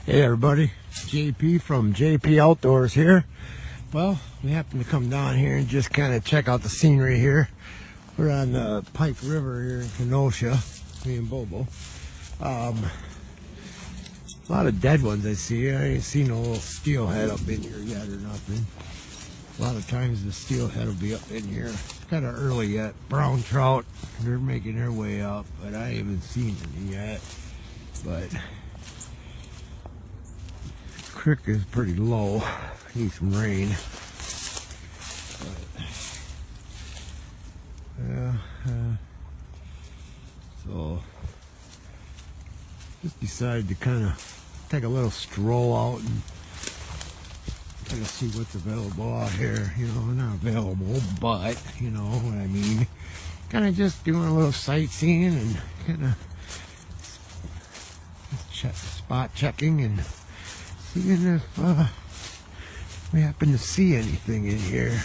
Hey everybody, JP from JP Outdoors here. Well, we happened to come down here and just kind of check out the scenery here. We're on the Pike River here in Kenosha, me and Bobo. A lot of dead ones I see. I ain't seen no little steelhead up in here yet or nothing. A lot of times the steelhead will be up in here. It's kind of early yet. Brown trout, they're making their way up, but I haven't seen any yet. But creek is pretty low. Need some rain. But, yeah, so just decided to kind of take a little stroll out and kind of see what's available out here. You know, not available, but you know what I mean. Kind of just doing a little sightseeing and kind of spot checking and seeing if we happen to see anything in here.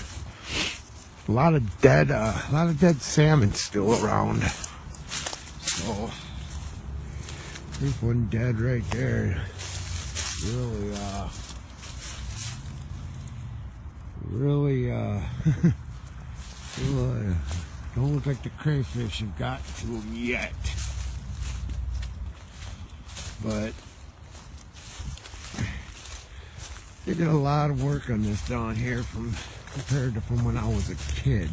A lot of dead salmon still around. So there's one dead right there. Really, don't look like the crayfish have got to them yet. But they did a lot of work on this down here compared to from when I was a kid.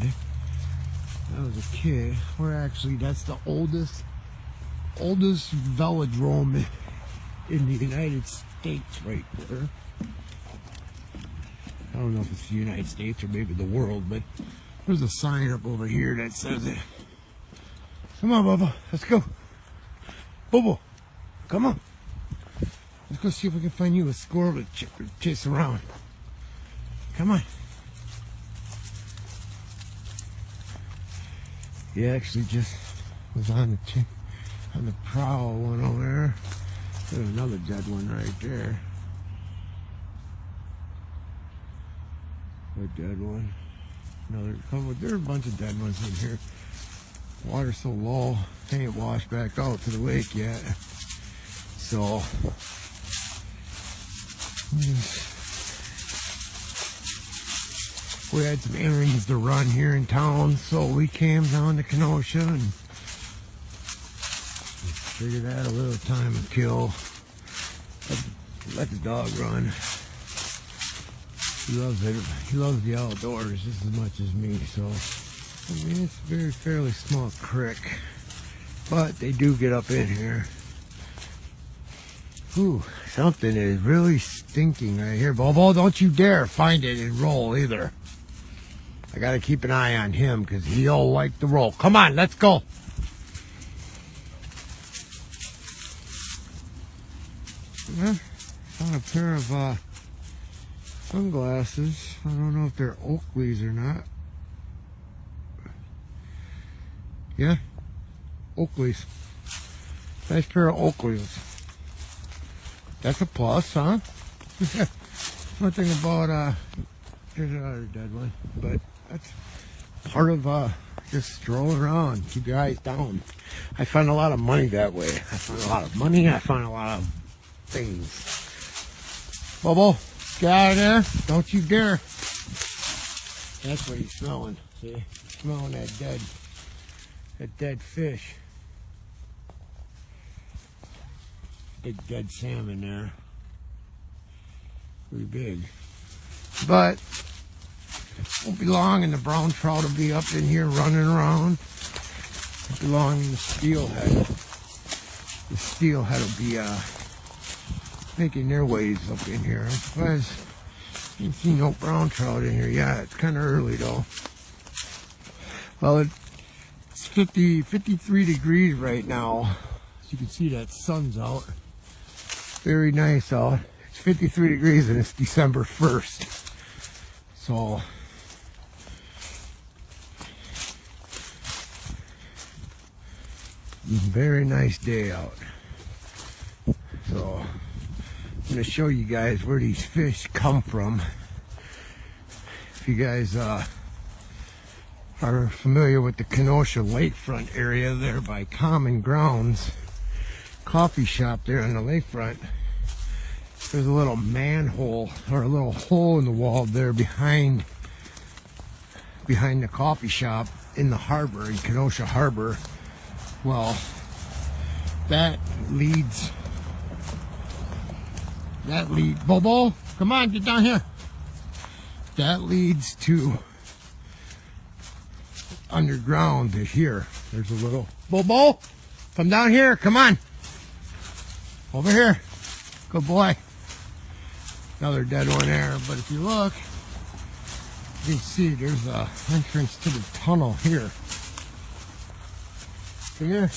We're actually, that's the oldest velodrome in the United States right there. I don't know if it's the United States or maybe the world, but there's a sign up over here that says it. Come on, Bubba, let's go. Bobo, come on. Let's go see if we can find you a squirrel to chase around. Come on. He actually just was on the prowl one over there. There's another dead one right there. A dead one. Another couple. There are a bunch of dead ones in here. Water's so low, they ain't washed back out to the lake yet. So we had some errands to run here in town, so we came down to Kenosha and figured out a little time to kill. Let the dog run. He loves it. He loves the outdoors just as much as me. So I mean, it's a fairly small creek, but they do get up in here. Ooh, something is really stinking right here. Bobo, don't you dare find it and roll either. I gotta keep an eye on him because he'll like to roll. Come on, let's go. Yeah, found a pair of sunglasses. I don't know if they're Oakleys or not. Yeah, Oakleys. Nice pair of Oakleys. That's a plus, huh? One thing about, here's another dead one, but that's part of just strolling around. Keep your eyes down. I find a lot of money that way. I find a lot of money. I find a lot of things. Bobo, get out of there. Don't you dare. That's what he's smelling. See? Smelling that dead fish. Big dead salmon there. Pretty big. But won't be long and the brown trout will be up in here running around. Won't be long in the steelhead. The steelhead will be making their ways up in here. I'm surprised you ain't seen no brown trout in here yet. It's kind of early though. Well, it's 53 degrees right now. As you can see, that sun's out. Very nice out. It's 53 degrees and it's December 1st. So very nice day out. So I'm going to show you guys where these fish come from. If you guys are familiar with the Kenosha lakefront area there by Common Grounds coffee shop there on the lakefront, there's a little manhole or a little hole in the wall there behind the coffee shop in the harbor, in Kenosha Harbor. Well, that leads, Bobo, come on, get down here. That leads to underground to here. There's a little, Bobo, come down here, come on. Over here, good boy. Another dead one there, but if you look, you can see there's a entrance to the tunnel here. Come here.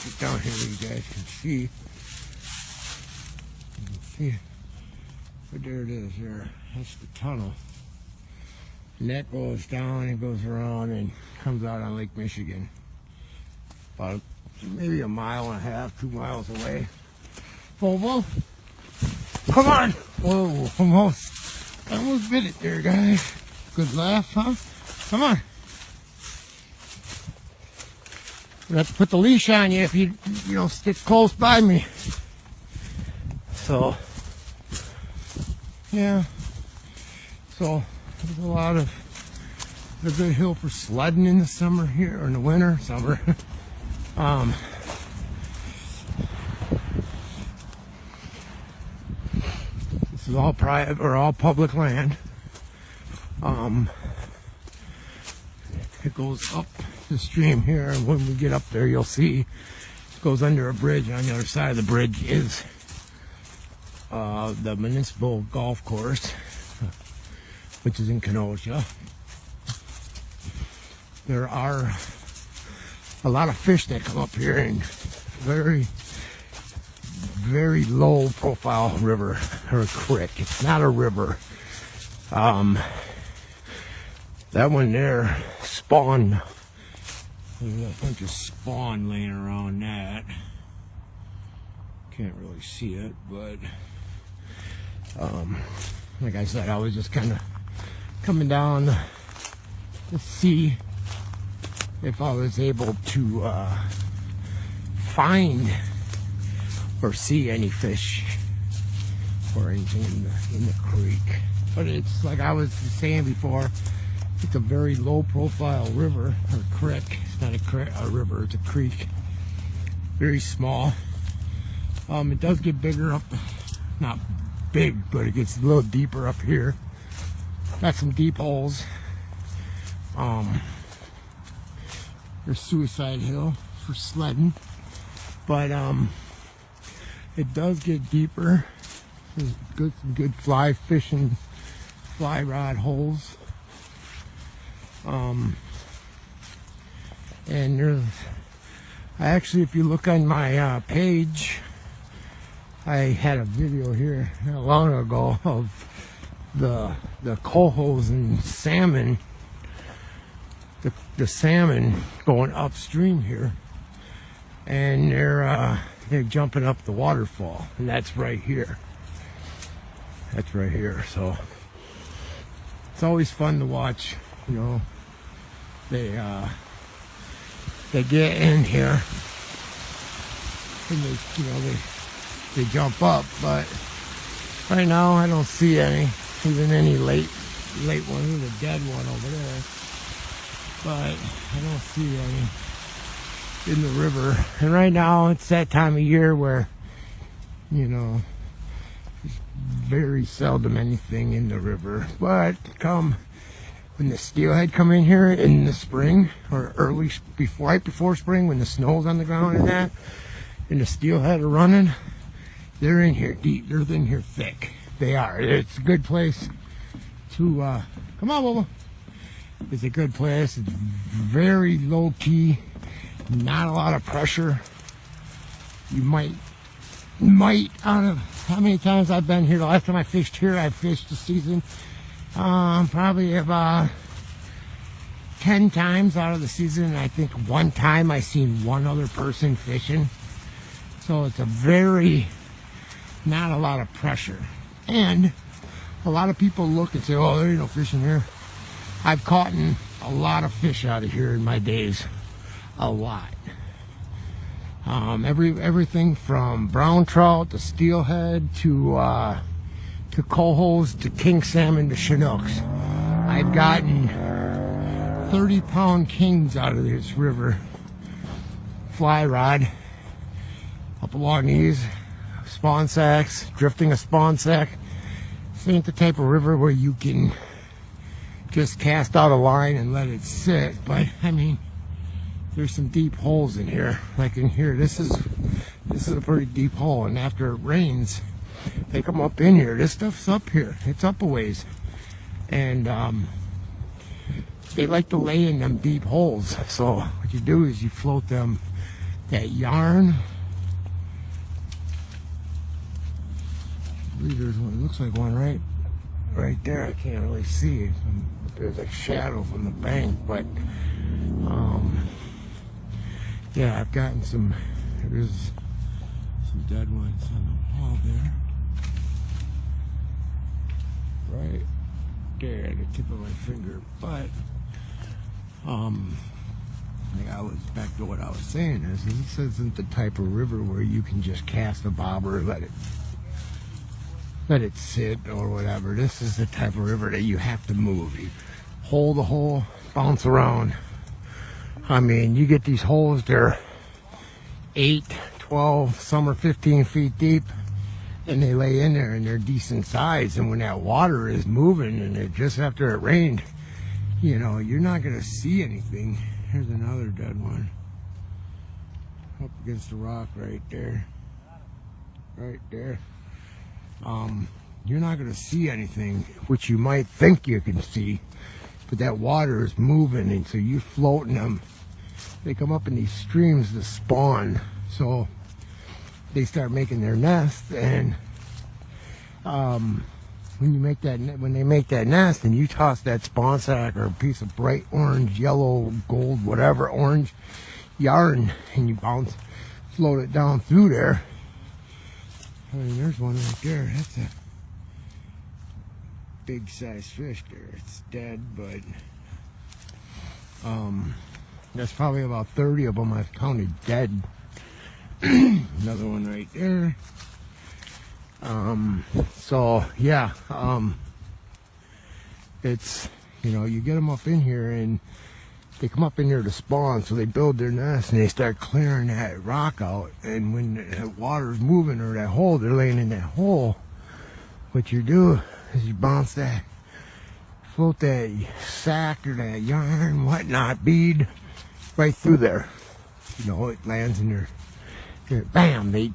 Get down here so you guys can see. You can see it. But there it is there. That's the tunnel. And that goes down and goes around and comes out on Lake Michigan. About maybe a mile and a half, 2 miles away. Volvo, come on! Whoa, I almost bit it there, guys. Good laugh, huh? Come on. I have to put the leash on you if you don't stick close by me. So, yeah. So, there's a lot of, a good hill for sledding in the summer here, or in the winter, summer. This is all private or all public land. It goes up the stream here, and when we get up there, you'll see it goes under a bridge. And on the other side of the bridge is the municipal golf course, which is in Kenosha. There are a lot of fish that come up here in very, very low profile river or creek. It's not a river. That one there spawned. There's a bunch of spawn laying around that. Can't really see it, but like I said, I was just kind of coming down to see if I was able to find or see any fish or anything in the creek. But it's like I was saying before, it's a very low profile river or creek. It's not a river, it's a creek. Very small. It does get bigger up, not big, but it gets a little deeper up here. Got some deep holes. There's Suicide Hill for sledding, but it does get deeper. There's some good fly fishing, fly rod holes. And there's actually, if you look on my page, I had a video here not long ago of the cohos and salmon. The salmon going upstream here, and they're jumping up the waterfall, and that's right here. That's right here. So it's always fun to watch. You know, they get in here and they jump up, but right now I don't see even any late ones. There's a dead one over there. But I don't see any in the river. And right now it's that time of year where, there's very seldom anything in the river. But when the steelhead come in here in the spring, or right before spring, when the snow's on the ground and that, and the steelhead are running, they're in here deep. They're in here thick. They are. It's a good place to, come on, Bubba. It's a good place. It's very low key, not a lot of pressure. You might out of how many times I've been here, the last time I fished here, I fished the season probably about 10 times out of the season, and I think one time I seen one other person fishing. So it's not a lot of pressure. And a lot of people look and say, oh, there ain't no fishing here. I've caught a lot of fish out of here in my days. a lot. Everything from brown trout to steelhead to cohos to king salmon to chinooks. I've gotten 30-pound kings out of this river. Fly rod up along these spawn sacks, drifting a spawn sack. This ain't the type of river where you can just cast out a line and let it sit, but I mean, there's some deep holes in here. Like in here, this is a pretty deep hole, and after it rains, they come up in here. This stuff's up here. It's up a ways, and they like to lay in them deep holes. So what you do is you float that yarn. I believe there's one. It looks like one right there. I can't really see it. There's a shadow from the bank, but yeah, I've gotten some. There's some dead ones on the wall there, right there, at the tip of my finger. But I was back to what I was saying. This isn't the type of river where you can just cast a bobber and let it sit or whatever. This is the type of river that you have to move. You hold the hole, bounce around. I mean, you get these holes, they're 8, 12, some are 15 feet deep, and they lay in there and they're decent size. And when that water is moving and it just after it rained, you know, you're not going to see anything. Here's another dead one up against the rock right there. Right there. You're not going to see anything, which you might think you can see, but that water is moving, and so you're floating them. They come up in these streams to spawn, so they start making their nest. And when they make that nest, and you toss that spawn sack or a piece of bright orange, yellow, gold, whatever orange yarn, and you float it down through there. I mean, there's one right there. That's a big size fish there. It's dead, but that's probably about 30 of them I've counted dead. Another one right there. So yeah, it's, you know, you get them up in here and they come up in here to spawn, so they build their nest and they start clearing that rock out. And when the water's moving, or that hole, they're laying in that hole, what you do is you bounce that, float that sack or that yarn, whatnot, bead right through there. You know, it lands in there. Bam, they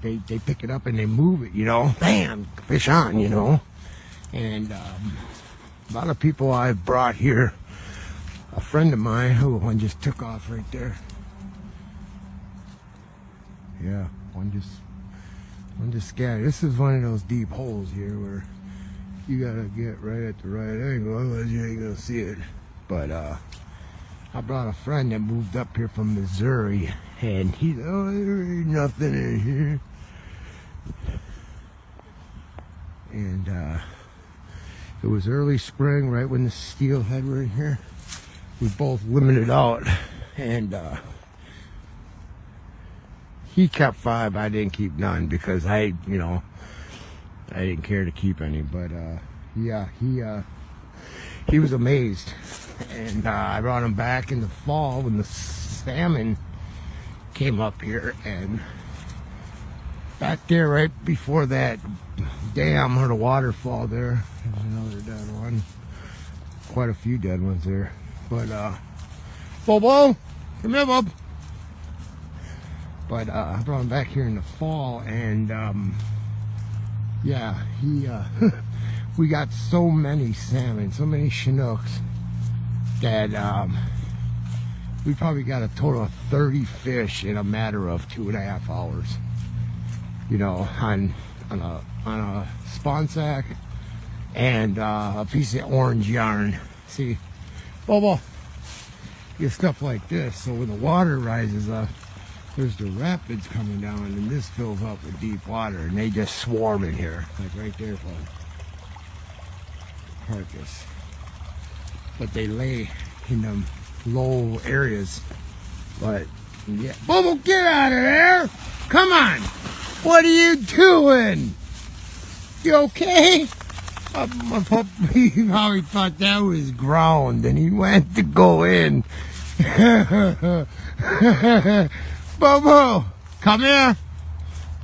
pick it up and they move it, you know, bam, fish on, you know. And a lot of people I've brought here, a friend of mine, who one just took off right there. Yeah, one just scattered. This is one of those deep holes here where you gotta get right at the right angle, otherwise you ain't gonna see it. But I brought a friend that moved up here from Missouri, and he said, oh, there ain't nothing in here. And it was early spring, right when the steelhead were in here. We both limited out, and he kept 5. I didn't keep none because I didn't care to keep any. But yeah, he was amazed. And I brought him back in the fall when the salmon came up here, and back there right before that dam or the waterfall there, there's another dead one. Quite a few dead ones there. But Bobo, come here, Bob. But I brought him back here in the fall, and yeah, we got so many salmon, so many chinooks, that we probably got a total of 30 fish in a matter of 2.5 hours. You know, on a spawn sack and a piece of orange yarn. See, Bobo, get stuff like this. So when the water rises up, there's the rapids coming down, and this fills up with deep water, and they just swarm in here, like right there, carcass. But they lay in them low areas. But Yeah. Bubble, get out of there! Come on! What are you doing? You okay? My pup, he probably thought that was ground and he went to go in. Bubble, come here.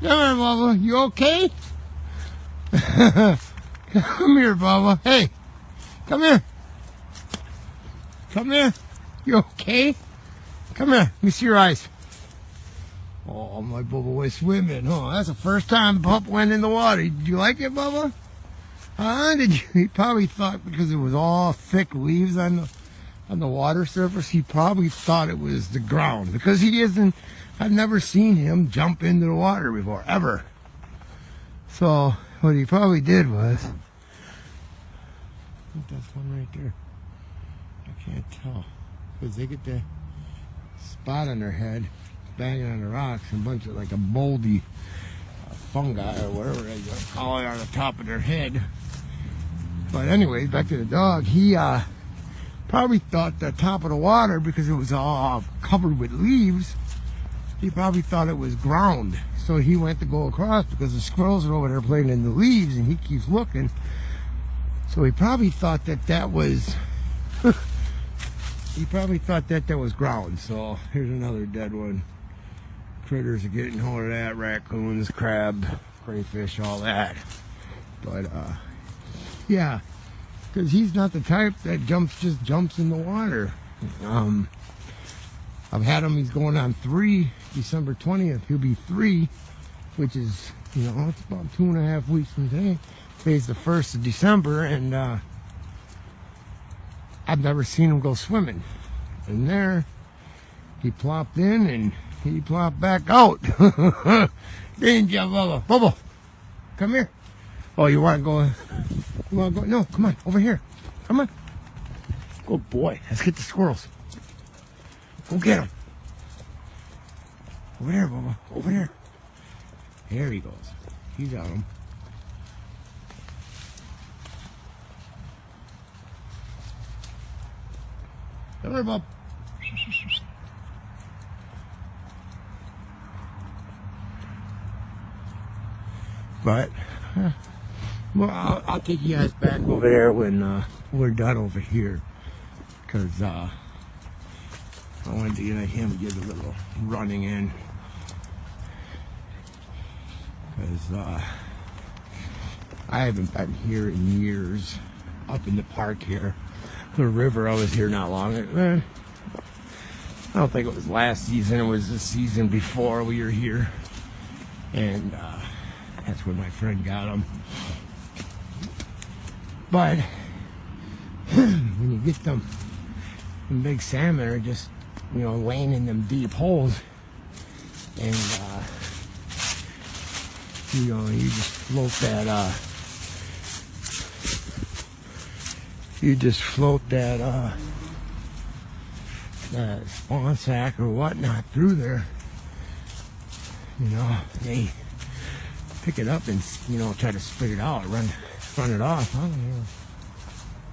Come here, Bubba. You okay? Come here, Bubba. Hey, come here. Come here. You okay? Come here. Let me see your eyes. Oh, my Bubba was swimming. Oh, that's the first time pup went in the water. Did you like it, Bubba? Huh? Did you? He probably thought because it was all thick leaves on the water surface, he probably thought it was the ground because he isn't. I've never seen him jump into the water before, ever. So what he probably did was, I think that's one right there. I can't tell because they get the spot on their head, banging on the rocks, and a bunch of like a moldy fungi or whatever they call it on the top of their head. But anyway, back to the dog. He probably thought the top of the water, because it was all covered with leaves, he probably thought it was ground. So he went to go across because the squirrels are over there playing in the leaves, and he keeps looking. So he probably thought that was he probably thought that was ground. So here's another dead one. Critters are getting hold of that, raccoons, crab, crayfish, all that. But yeah, because he's not the type that just jumps in the water. I've had him, he's going on 3, December 20th, he'll be 3, which is, you know, it's about 2.5 weeks from today. Today's the 1st of December, and I've never seen him go swimming. And there, he plopped in, and he plopped back out. Didn't you, Bubba? Bubba, come here. Oh, you want to go? You want to go? No, come on, over here. Come on. Good boy. Let's get the squirrels. Go get them. Over there, Bubba. Over there. There he goes. He got them. Come here, Bub. But, well, I'll take you guys back over there when we're done over here, because I wanted to let him get a little running in, because I haven't been here in years, up in the park here. The river, I was here not long ago. I don't think it was last season, it was the season before we were here, and that's where my friend got them. But when you get them big salmon are just, you know, laying in them deep holes, and you know, you just float that spawn sack or whatnot through there. You know, they pick it up and, you know, try to spit it out, run it off. Huh?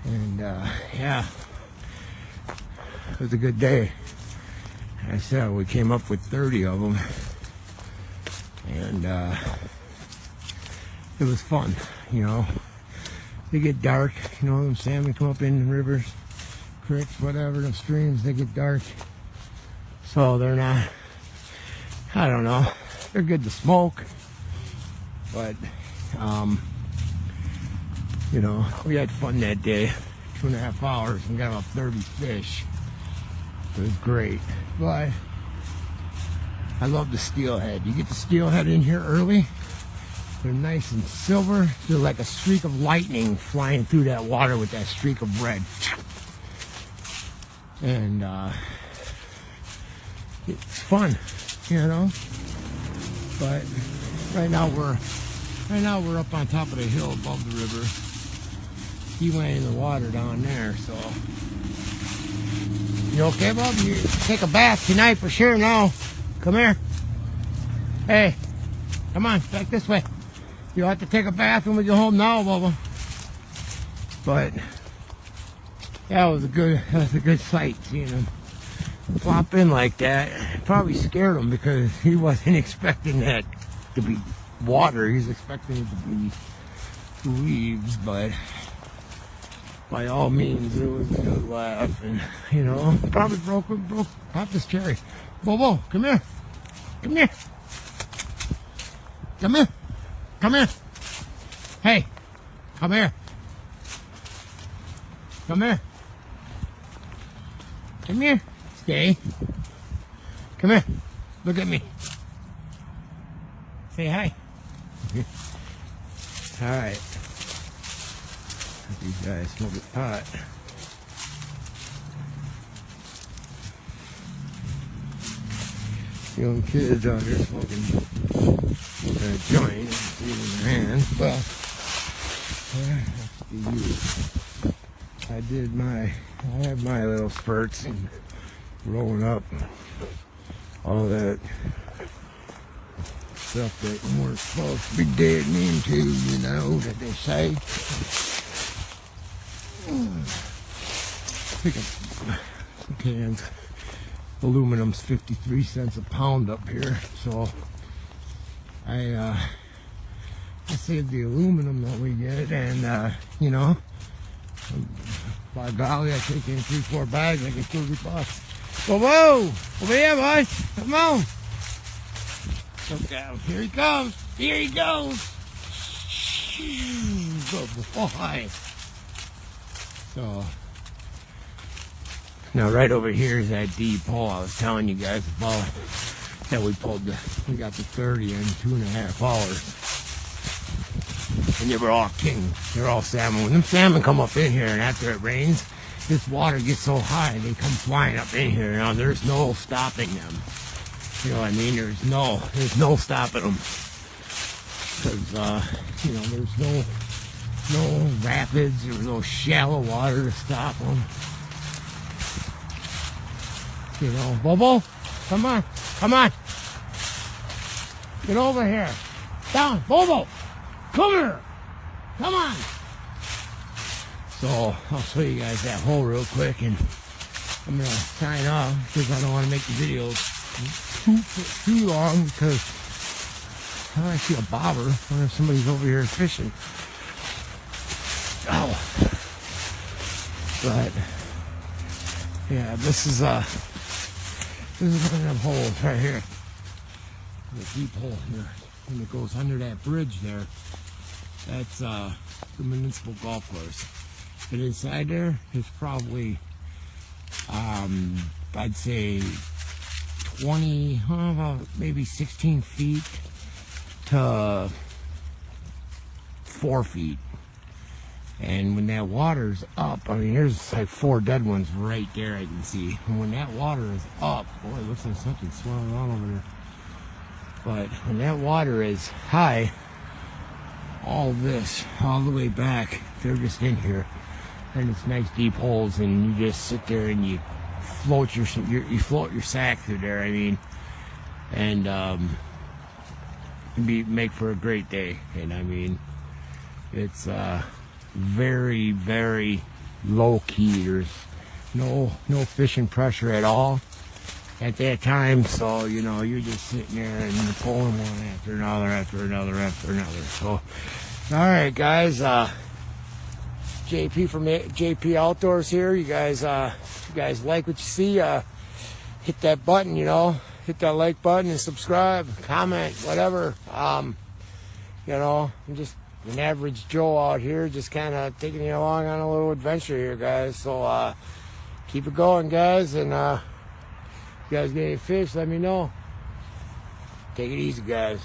And yeah, it was a good day. I said we came up with 30 of them, and it was fun. You know, they get dark. You know, them salmon come up in the rivers, creeks, whatever, the streams. They get dark, so they're not. I don't know. They're good to smoke, but you know, we had fun that day. 2.5 hours and got about 30 fish. It was great. But I love the steelhead. You get the steelhead in here early. They're nice and silver. They're like a streak of lightning flying through that water with that streak of red. And it's fun, you know. But right now we're up on top of the hill above the river. He went in the water down there, so. You okay, Bob? You take a bath tonight for sure now. Come here. Hey, come on, back this way. You'll have to take a bath when we get home now, Bubba. But that was a good sight seeing him flop in like that, it probably scared him because he wasn't expecting that to be water. He was expecting it to be leaves, but by all means, it was a good laugh, and you know, probably broke, popped his cherry. Bobo, come here, come here, come here, come here. Hey, come here, come here, come here. Stay. Come here. Look at me. Say hi. All right. These guys smoking pot. Young kids out here smoking a joint in their hand. Well, that's the youth. I have my little spurts and rolling up all that stuff that we're supposed to be dead and into, you know, that they say. Pick up some cans. Aluminum's 53 cents a pound up here, so I saved the aluminum that we get, and you know, by golly, I take in 3-4 bags, I get $30. Whoa, over here, boys. Come on. Okay, here he comes. Here he goes. Good boy. So, now right over here is that deep hole I was telling you guys about that we got the 30 in 2.5 hours. And they were all king. They're all salmon. When them salmon come up in here and after it rains, this water gets so high, they come flying up in here. Now there's no stopping them. You know what I mean? There's no stopping them. Because, you know, there's no rapids, there's no shallow water to stop them. You know, Bobo, come on, come on. Get over here. Down, Bobo, come here. Come on. So I'll show you guys that hole real quick, and I'm gonna sign off because I don't want to make the video too long, because I see a bobber. I wonder if somebody's over here fishing. Oh, but yeah, this is one of them holes right here. The deep hole here, and it goes under that bridge there. That's the municipal golf course. But inside there is probably, I'd say 20, maybe 16 feet to 4 feet. And when that water's up, I mean, there's like 4 dead ones right there I can see. And when that water is up, boy, it looks like something's swirling around over there. But when that water is high, all this, all the way back, they're just in here. And it's nice deep holes, and you just sit there and you float your sack through there. I mean, and make for a great day. And I mean, it's very, very low key. There's no fishing pressure at all at that time. So you know, you're just sitting there and you're pulling one after another, after another, after another. So, all right, guys. JP from JP Outdoors here. You guys like what you see, hit that button, you know, hit that like button and subscribe, comment, whatever. You know, I'm just an average Joe out here, just kind of taking you along on a little adventure here, guys. So keep it going, guys, and if you guys get any fish, let me know. Take it easy, guys.